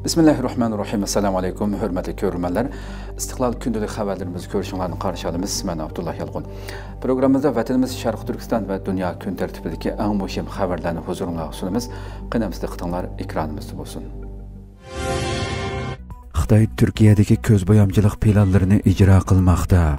Bismillahirrahmanirrahim. Assalamu alaykum. Hürmetli görürmenler. İstiklal gündəlik xəbərlərimizi görüşünlərini qarşı alımız. Mən Abdullah Yalğun. Programımızda vətənimiz Şərq Türkistan və dünya gün tərtibindəki ən mühim xəbərlərini huzuruna sunumuz. Qınamızda qıtınlar ekranımızda olsun. Xitay Türkiyədəki közboyamçılıq planlarını icra qılmaqda.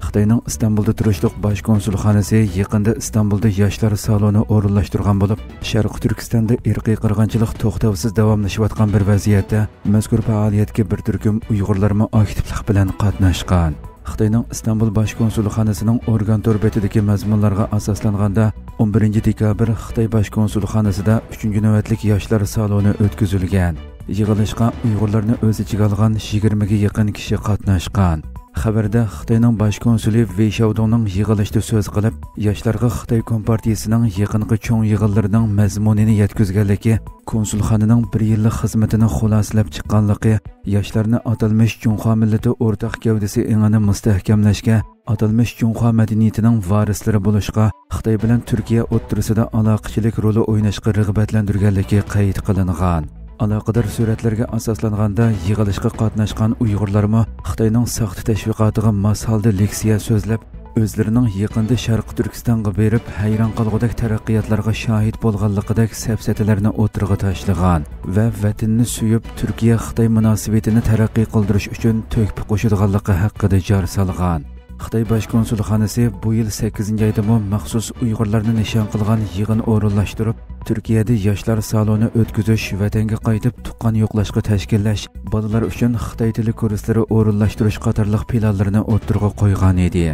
Xitayning İstanbulda turishliq bosh konsulxonasi yaqinda İstanbulda yoshlar saloni o'rinlashtirgan bo'lib, Sharq Turkistonda irqiy qirg'inchilik to'xtovsiz davomlashayotgan bir vaziyatda mazkur faoliyatga bir turkum Uyg'urlarmi aktivlik bilan qatnashgan. Xitoyning İstanbul bosh konsulxonasining organ to'rbetidagi mazmunlarga asoslanganda 11 dekabr Xitoy bosh konsulxonasida 3-navbatlik yoshlar saloni o'tkazilgan. Yig'ilishga Uyg'urlarni o'z ichiga olgan 20 ga yaqin kishi qatnashgan. Xabarda Xitoyning bosh konsuli Wei Xiaodongning yig'ilishda so'z qilib, yoshlarga Xitoy Kompartiyasining yaqinqi cho'ng yig'inlarining mazmunini yetkazganligi, konsulxonaning 1 yillik xizmatini xulosalab chiqqanligi, yoshlarni atalmish Junxo millati o'rtaq gavdasi engini mustahkamlashga, atalmish Junxo madaniyatining varislari bo'lishga, Xitoy bilan Turkiya o'rtasida aloqachilik roli o'ynashga rag'batlantirganligi qayd qilingan. Aloqador suratlarga asoslanganda yig'ilishga qatnashgan Uyg'urlarmi Xitoyning saxta tashviqotiga mos holda leksiya so'zlab, o'zlarining yaqinda Sharq Turkistonga berib hayron qolgudek taraqqiyotlarga shohid bo'lganligidek safsatalarni o'tirg'a tashlagan va vatanni suyib Turkiya Xitoy munosabatini taraqqiy qildirish uchun to'kpi qo'shadiganligi haqida jar solgan. Xitoy bosh konsulxonasi bu yil 8-oydami maxsus Uyg'urlarni nishon qilgan yig'in o'rinlashtirib, Turkiyada yoshlar saloni o'tkazish, vatanga qaytib tuqqan yo'qlashga tashkillash, bolalar uchun Xitoy tili kurslari o'rinlashtirish qatorliq planlarni o'tirg'a qo'ygan edi.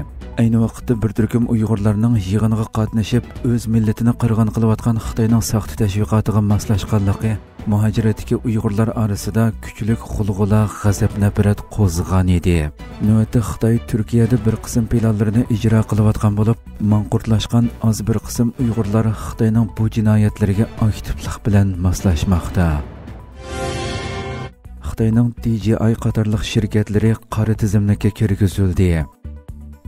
Ayni vaqtda bir turkum Uyg'urlarning yig'inga qatnashib, o'z millatini qirg'in qilayotgan Xitoyning saxta tashviqotiga moslashganligi muhojiratdagi Uyg'urlar orasida kuchli xulg'ula, g'azab, nafrat qo'zg'agan edi. Navbatda Xitoy Turkiyada bir qism planlarini ijro qilayotgan bo'lib, manqurtlashgan az bir qism Uyg'urlar Xitoyning bu jinoyatlariga aktivlik bilan moslashmoqda. Xitoyning DJI qatorliq shirkatlari qora tizimlikka kirgizildi.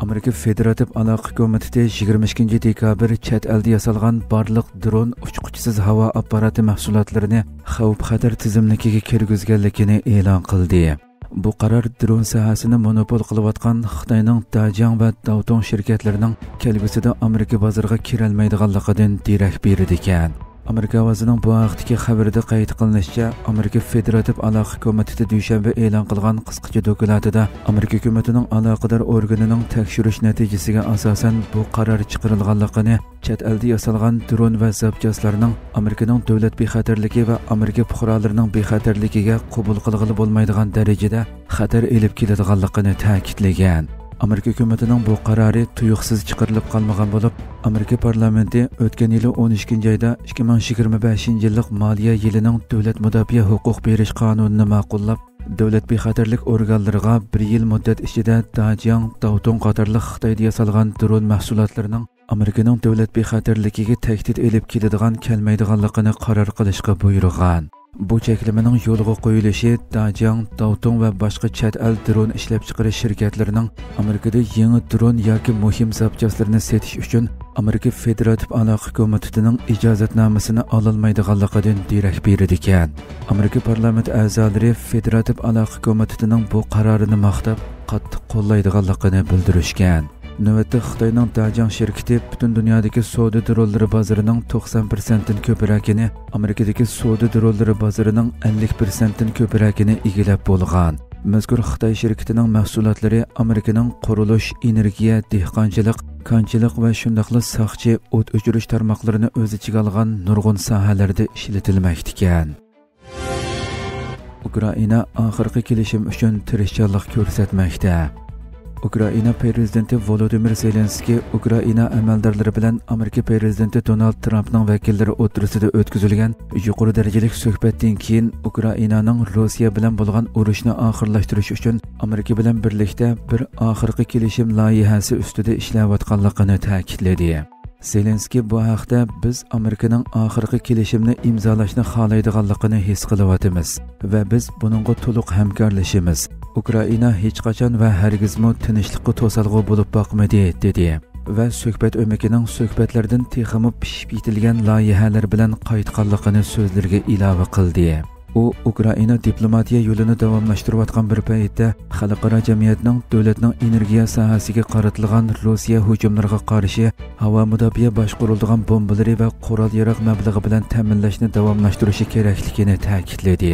Amerika Federativ aloqa komiteti 22 dekabr chet elda yasalgan barliq dron uchquchisiz havo apparati mahsulotlarini xavf-xatar tizimligiga kirgizganligini e'lon qildi. Bu qaror dron sohasini monopol qilayotgan Xitoyning Dajang va Daotong shirkatlarining kelgusida Amerika bozoriga kirolmaydiganligidan darak berdi ekan. Amerika ovozining bu vaqtdagi xabarida qayd qilinishicha, Amerika Federativ aloqa komiteti dushanba e'lon qilgan qisqacha dokumentida Amerika hukumatining aloqador organining tekshirish natijasiga asosan bu qaror chiqarilganligini, chet elda yasalgan dron va zapchastlarning Amerikaning davlat bexatarligi va Amerika fuqarolarining bexatarligiga qabul qilg'ili bo'lmaydigan darajada xatar elib keladiganligini ta'kidlagan. Amerika hukumatining bu qarori tuyuqsiz chiqarilib qolmagan bo'lib, Amerika parlamenti o'tgan yili 12-oyda 2025-yillik moliya yilining davlat mudofaa huquq berish qonunini ma'qullab, davlat bexatarlik organlariga 1 yil muddat ichida Dajang, Daotong qatorliq Xitoyda yasalgan dron mahsulotlarining Amerikaning davlat bexatarligiga tahdid elib keladigan kelmaydiganligini qaror qilishga buyurgan. Bu cheklamaning yo'lga qo'yilishi Dajang, Daotong va boshqa chet el dron ishlab chiqarish shirkatlarining Amerikada yangi dron yoki muhim zapchastlarni setish uchun Amerika Federativ aloqa komitetining ijozatnomasini ololmaydiganligidan darak berdi ekan. Amerika parlament a'zolari Federativ aloqa komitetining bu qarorini maqtab, qattiq qo'llaydiganligini bildirishgan. Navbatda Xitoyning Dajang shirkati butun dunyodagi savdo dronlari bozorining 90%dan ko'pragini, Amerikadagi savdo dronlari bozorining 50%dan ko'pragini egallab bo'lgan. Mazkur Xitoy shirkatining mahsulotlari Amerikaning qurilish, energiya, dehqonchilik, konchilik va shundaqli soqchi o't o'chirish tarmoqlarini o'z ichiga olgan nurg'un sohalarda ishlatilmoqda ekan. Ukraina oxirgi kelishim uchun tirishchilik ko'rsatmoqda. Ukraina prezidenti Volodymyr Zelenskiy Ukraina amaldorlari bilan Amerika prezidenti Donald Trumpning vakillari o'rtasida o'tkazilgan yuqori darajalik suhbatdan keyin Ukrainaning Rossiya bilan bo'lgan urushni oxirlashtirish uchun Amerika bilan birlikda bir oxirgi kelishim loyihasi ustida ishlayotganligini ta'kidladi. Zelenskiy bu haqda biz Amerikaning oxirgi kelishimni imzolashni xohlaydiganligini his qilyapmiz va biz buningga to'liq hamkorlashamiz. Ukraina hech qachon va hargizmo tinchlikqa to'salg'u bo'lib boqmadi, dedi. Va suhbat o'makining suhbatlardan texmi pishib yetilgan loyihalar bilan qaytganligini so'zlarga ilova qildi. U Ukraina diplomatiya yo'lini davomlashtirayotgan bir paytda xalqaro jamiyatning davlatning energiya sohasiga qaratilgan Rossiya hujumlariga qarshi havo mudofaa boshqariladigan bombalari va qurol-yarog' mablag'i bilan ta'minlashni davomlashtirishi kerakligini ta'kidladi.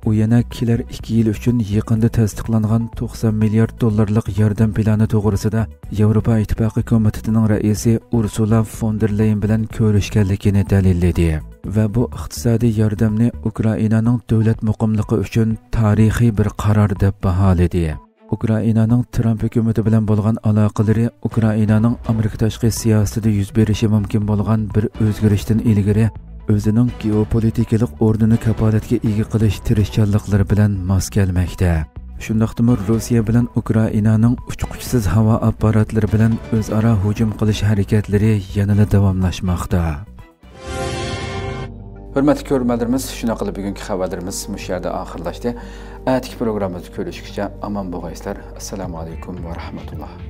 U yana kelar 2 yil uchun yaqinda tasdiqlangan 90 milliard dollarlik yordam plani to'g'risida Yevropa Ittifoqi komitetining raisi Ursula von der Leyen bilan ko'rishganligini dalilladi va bu iqtisodiy yordamni Ukrainaning davlat muqimligi uchun tarixiy bir qaror deb baholadi. Ukrainaning Trump hukumati bilan bo'lgan aloqalari Ukrainaning Amerika tashqi siyosatida yuz berishi mumkin bo'lgan bir o'zgarishdan ilgari o'zining geopolitikalik o'rnini kapolatga ega qilish tirishchanliklari bilan mos kelmoqda. Shundaqdimi Rossiya bilan Ukrainaning uchquchsiz havo apparatlari bilan o'zaro hujum qilish harakatlari yanada davomlashmoqda. Hurmatli ko'ruvchilarimiz, shuna qilib bugungi xabarlarimiz mush yerda oxirlashdi. Atigi programmamizni ko'rishguncha omon bo'linglar. Assalomu alaykum va rahmatulloh.